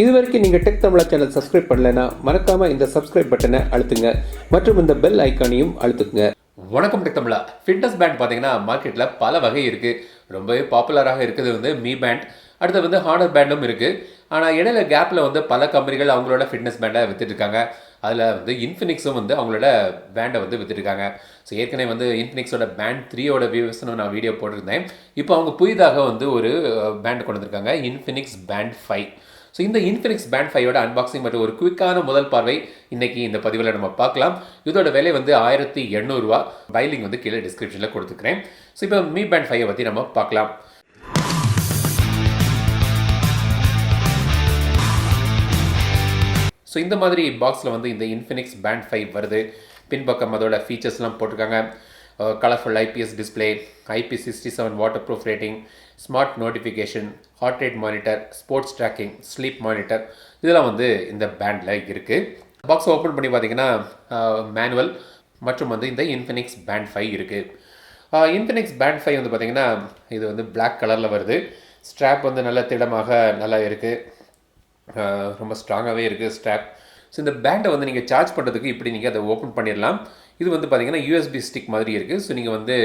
இதுவரைக்கும் நீங்கள் டெக் தமிழா channel subscribe பண்ணலைன்னா மறக்காமல் இந்த சப்ஸ்கிரைப் பட்டனை அழுத்துங்க மற்றும் இந்த பெல் ஐக்கானையும் அழுத்துங்க. வணக்கம் டெக் தமிழா. ஃபிட்னஸ் பேண்ட் பார்த்தீங்கன்னா மார்க்கெட்டில் பல வகை இருக்குது. ரொம்பவே பாப்புலராக இருக்குது வந்து மீ பேண்ட், அடுத்து வந்து ஹானர் பேண்டும் இருக்குது. ஆனால் இடையில கேப்பில் வந்து பல கம்பெனிகள் அவங்களோட ஃபிட்னஸ் பேண்டை விற்றுட்ருக்காங்க. அதில் வந்து இன்ஃபினிக்ஸும் வந்து அவங்களோட பேண்டை வந்து விற்றுட்ருக்காங்க. ஸோ ஏற்கனவே வந்து இன்ஃபினிக்ஸோட பேண்ட் 3யோட வியூஸ்னு நான் வீடியோ போட்டிருந்தேன். இப்போ அவங்க புதிதாக வந்து ஒரு பேண்ட் கொண்டு வந்திருக்காங்க, இன்ஃபினிக்ஸ் பேண்ட் 5. ஸோ இந்த இன்ஃபினிக்ஸ் பேண்ட் 5யோட அன்பாக்சிங் மற்றும் ஒரு குவிக்கான முதல் பார்வை இன்றைக்கி இந்த பதிவில் நம்ம பார்க்கலாம். இதோட விலை வந்து 1800 ரூபா. பைலிங் வந்து கீழே டிஸ்கிரிப்ஷனில் கொடுத்துக்கிறேன். ஸோ இப்போ மீ பேண்ட் 5 பற்றி நம்ம பார்க்கலாம். ஸோ இந்த மாதிரி பாக்ஸில் வந்து இந்த இன்ஃபினிக்ஸ் பேண்ட் 5 வருது. பின்பக்கம் அதோட ஃபீச்சர்ஸ்லாம் போட்டிருக்காங்க. Colourful IPS display, IP67 waterproof rating, smart notification, heart rate monitor, sports tracking, sleep monitor, இதெல்லாம் வந்து இந்த பேண்டில் இருக்குது. பாக்ஸை ஓப்பன் பண்ணி பார்த்தீங்கன்னா மேனுவல் மற்றும் வந்து இந்த இன்ஃபினிக்ஸ் பேண்ட் 5 இருக்குது. இன்ஃபினிக்ஸ் பேண்ட் 5 வந்து பார்த்திங்கன்னா இது வந்து பிளாக் கலரில் வருது. ஸ்ட்ராப் வந்து நல்ல திடமாக நல்லா இருக்குது, ரொம்ப ஸ்ட்ராங்காகவே இருக்குது ஸ்ட்ராப். ஸோ இந்த பேண்டை வந்து நீங்கள் சார்ஜ் பண்ணுறதுக்கு இப்படி நீங்கள் அதை ஓப்பன் பண்ணிடலாம். இது வந்து பார்த்திங்கன்னா யூஎஸ்பி ஸ்டிக் மாதிரி இருக்குது. ஸோ நீங்கள் வந்து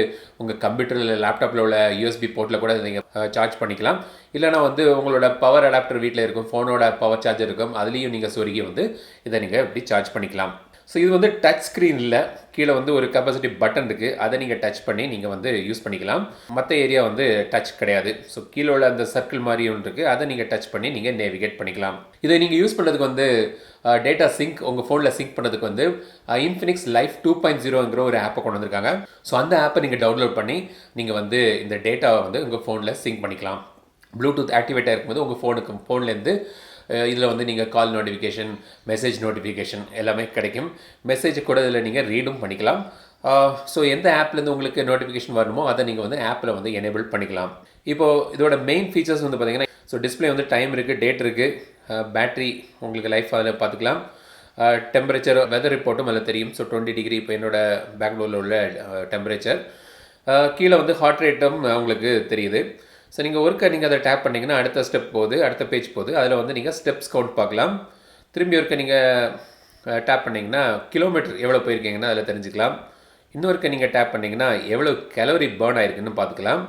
உங்கள் கம்ப்யூட்டரில் லேப்டாப்பில் உள்ள யூஎஸ்பி போர்ட்டில் கூட நீங்கள் சார்ஜ் பண்ணிக்கலாம். இல்லைனா வந்து உங்களோட பவர் அடாப்டர் வீட்டில் இருக்கும், ஃபோனோட பவர் சார்ஜர் இருக்கும், அதுலேயும் நீங்கள் சொருகி வந்து இதை நீங்கள் இப்படி சார்ஜ் பண்ணிக்கலாம். ஸோ இது வந்து டச் ஸ்க்ரீன் இல்லை, கீழே வந்து ஒரு கெப்பாசிட்டி பட்டன் இருக்குது, அதை நீங்கள் டச் பண்ணி நீங்கள் வந்து யூஸ் பண்ணிக்கலாம். மற்ற ஏரியா வந்து டச் கிடையாது. ஸோ கீழே உள்ள அந்த சர்க்கிள் மாதிரி ஒன்று இருக்குது, அதை நீங்கள் டச் பண்ணி நீங்கள் நேவிகேட் பண்ணிக்கலாம். இதை நீங்கள் யூஸ் பண்ணுறதுக்கு வந்து டேட்டா சிங்க், உங்கள் ஃபோனில் சிங்க் பண்ணுறதுக்கு வந்து இன்ஃபினிக்ஸ் லைஃப் 2.0ங்கிற ஒரு ஆப்பை கொண்டு வந்திருக்காங்க. ஸோ அந்த ஆப்பை நீங்கள் டவுன்லோட் பண்ணி நீங்கள் வந்து இந்த டேட்டாவை வந்து உங்கள் ஃபோனில் சிங்க் பண்ணிக்கலாம். ப்ளூடூத் ஆக்டிவேட்டாக இருக்கும்போது உங்கள் ஃபோன்லேருந்து இதில் வந்து நீங்கள் கால் நோட்டிஃபிகேஷன், மெசேஜ் நோட்டிஃபிகேஷன் எல்லாமே கிடைக்கும். மெசேஜ் கூட இதில் நீங்கள் ரீடும் பண்ணிக்கலாம். ஸோ எந்த ஆப்லேருந்து உங்களுக்கு நோட்டிஃபிகேஷன் வரணுமோ அதை நீங்கள் வந்து ஆப்பில் வந்து எனேபிள் பண்ணிக்கலாம். இப்போது இதோட மெயின் ஃபீச்சர்ஸ் வந்து பார்த்திங்கன்னா, ஸோ டிஸ்பிளே வந்து டைம் இருக்குது, டேட் இருக்குது, பேட்ரி உங்களுக்கு லைஃப் அதில் பார்த்துக்கலாம், டெம்பரேச்சர் வெதர் ரிப்போர்ட்டும் அதில் தெரியும். ஸோ 20 டிகிரி இப்போ என்னோடய பெங்களூரில் உள்ள டெம்பரேச்சர். கீழே வந்து ஹார்ட் ரேட்டும் உங்களுக்கு தெரியுது. ஸோ நீங்கள் நீங்கள் அதை டேப் பண்ணிங்கன்னா அடுத்த ஸ்டெப் போகுது, அடுத்த பேஜ் போகுது. அதில் வந்து நீங்கள் ஸ்டெப்ஸ் கவுண்ட் பார்க்கலாம். திரும்பி நீங்கள் டேப் பண்ணிங்கன்னா கிலோமீட்டர் எவ்வளோ போயிருக்கீங்கன்னா அதில் தெரிஞ்சுக்கலாம். நீங்கள் டேப் பண்ணிங்கன்னா எவ்வளோ கேலரி பேர்ன் ஆகிருக்குன்னு பார்த்துக்கலாம்.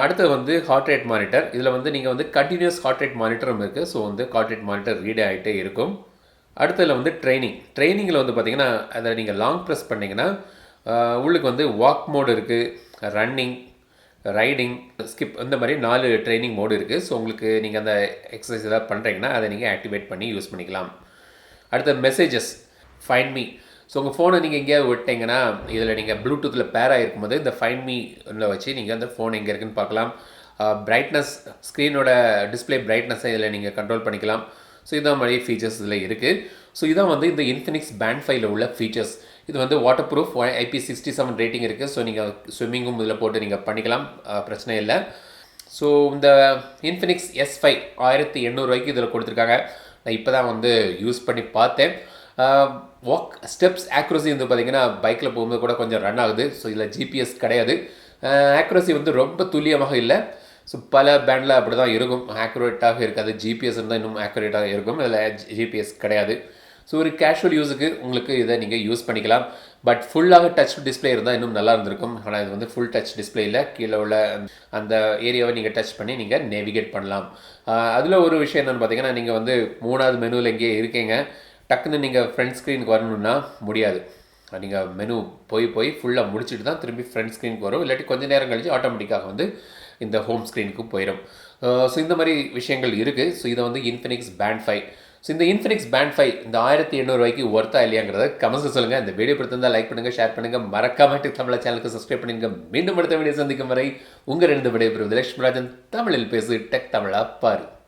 அடுத்தது வந்து ஹார்ட் ரேட் மானிட்டர். இதில் வந்து நீங்கள் வந்து கண்டினியூஸ் ஹார்ட் ரேட் மானிட்டரும் இருக்குது. ஸோ வந்து ஹார்ட் ரேட் மானிட்டர் ரீட் ஆகிட்டே இருக்கும். அடுத்ததில் வந்து ட்ரைனிங்கில் வந்து பார்த்திங்கன்னா அதை நீங்கள் லாங் ப்ரெஸ் பண்ணிங்கன்னா உள்ளுக்கு வந்து வாக் மோடு இருக்குது, ரன்னிங், ரைடிங், ஸ்கிப், இந்த மாதிரி 4 ட்ரைனிங் மோடு இருக்குது. ஸோ உங்களுக்கு நீங்கள் அந்த எக்ஸசைஸ் ஏதாவது பண்ணுறீங்கன்னா அதை நீங்கள் ஆக்டிவேட் பண்ணி யூஸ் பண்ணிக்கலாம். அடுத்த மெசேஜஸ், ஃபைண்ட் மீ. ஸோ உங்கள் ஃபோனை நீங்கள் எங்கேயாவது விட்டிங்கன்னா இதில் நீங்கள் ப்ளூடூத்தில் பேர் ஆகிருக்கும்போது இந்த ஃபைண்ட் மீ வச்சு நீங்கள் அந்த ஃபோன் எங்கே இருக்குன்னு பார்க்கலாம். பிரைட்னஸ், ஸ்க்ரீனோட டிஸ்பிளே பிரைட்னஸை இதில் நீங்கள் கண்ட்ரோல் பண்ணிக்கலாம். ஸோ இதான் மாதிரி ஃபீச்சர்ஸ் இதில் இருக்குது. ஸோ இதான் வந்து இந்த இன்ஃபினிக்ஸ் பேண்ட் 5ல் உள்ள ஃபீச்சர்ஸ். இது வந்து வாட்டர் ப்ரூஃப், IP67 ரேட்டிங் இருக்குது. ஸோ நீங்கள் ஸ்விம்மிங்கும் இதில் போட்டு நீங்கள் பண்ணிக்கலாம், பிரச்சனை இல்லை. ஸோ இந்த இன்ஃபினிக்ஸ் S5 1800 ரூபாய்க்கு இதில் கொடுத்துருக்காங்க. நான் இப்போ தான் வந்து யூஸ் பண்ணி பார்த்தேன். வாக் ஸ்டெப்ஸ் ஆக்யூரசி வந்து பார்த்திங்கன்னா பைக்கில் போகும்போது கூட கொஞ்சம் ரன் ஆகுது. ஸோ இதில் GPS கிடையாது. ஆக்யூரசி வந்து ரொம்ப துல்லியமாக இல்லை. ஸோ பல பேண்டில் அப்படி தான் இருக்கும், ஆக்யூரேட்டாக இருக்காது. GPS இருந்தால் இன்னும் ஆக்யூரேட்டாக இருக்கும், இதில் GPS கிடையாது. ஸோ ஒரு கேஷுவல் யூஸுக்கு உங்களுக்கு இதை நீங்கள் யூஸ் பண்ணிக்கலாம். பட் ஃபுல்லாக டச் டிஸ்பிளே இருந்தால் இன்னும் நல்லா இருந்திருக்கும். ஆனால் இது வந்து ஃபுல் டச் டிஸ்பிளே இல்லை. கீழே உள்ள அந்த ஏரியாவை நீங்கள் டச் பண்ணி நீங்கள் நேவிகேட் பண்ணலாம். அதில் ஒரு விஷயம் என்னென்னு பார்த்தீங்கன்னா, நீங்கள் வந்து 3வது மெனுவில் எங்கேயே இருக்கீங்க, டக்குன்னு நீங்கள் ஃப்ரண்ட் ஸ்க்ரீனுக்கு வரணுன்னா முடியாது. நீங்கள் மெனு போய் ஃபுல்லாக முடிச்சுட்டு தான் திரும்பி ஃப்ரண்ட் ஸ்க்ரீனுக்கு வரும். இல்லாட்டி கொஞ்சம் நேரம் கழிச்சு ஆட்டோமேட்டிக்காக வந்து இந்த ஹோம் ஸ்க்ரீனுக்கு போயிடும். ஸோ இந்த மாதிரி விஷயங்கள் இருக்குது. ஸோ இதை வந்து இன்ஃபினிக்ஸ் பேண்ட் 5. ஸோ இந்த இன்ஃபினிக்ஸ் பேண்ட் 5 இந்த 1800 ரூபாய்க்கு ஒர்த்தா இல்லையாங்கிறத கமெண்ட்ஸில் சொல்லுங்கள். இந்த வீடியோ பிடித்திருந்தால் லைக் பண்ணுங்கள், ஷேர் பண்ணுங்கள், மறக்காம டெக் தமிழா சேனலுக்கு சப்ஸ்கிரைப் பண்ணுங்க. மீண்டும் அடுத்த வீடியோ சந்திக்கும் வரை உங்கள் 2 விடைபெறுவது லட்சுமிராஜன். தமிழில் பேசு, டெக் தமிழா பாரு.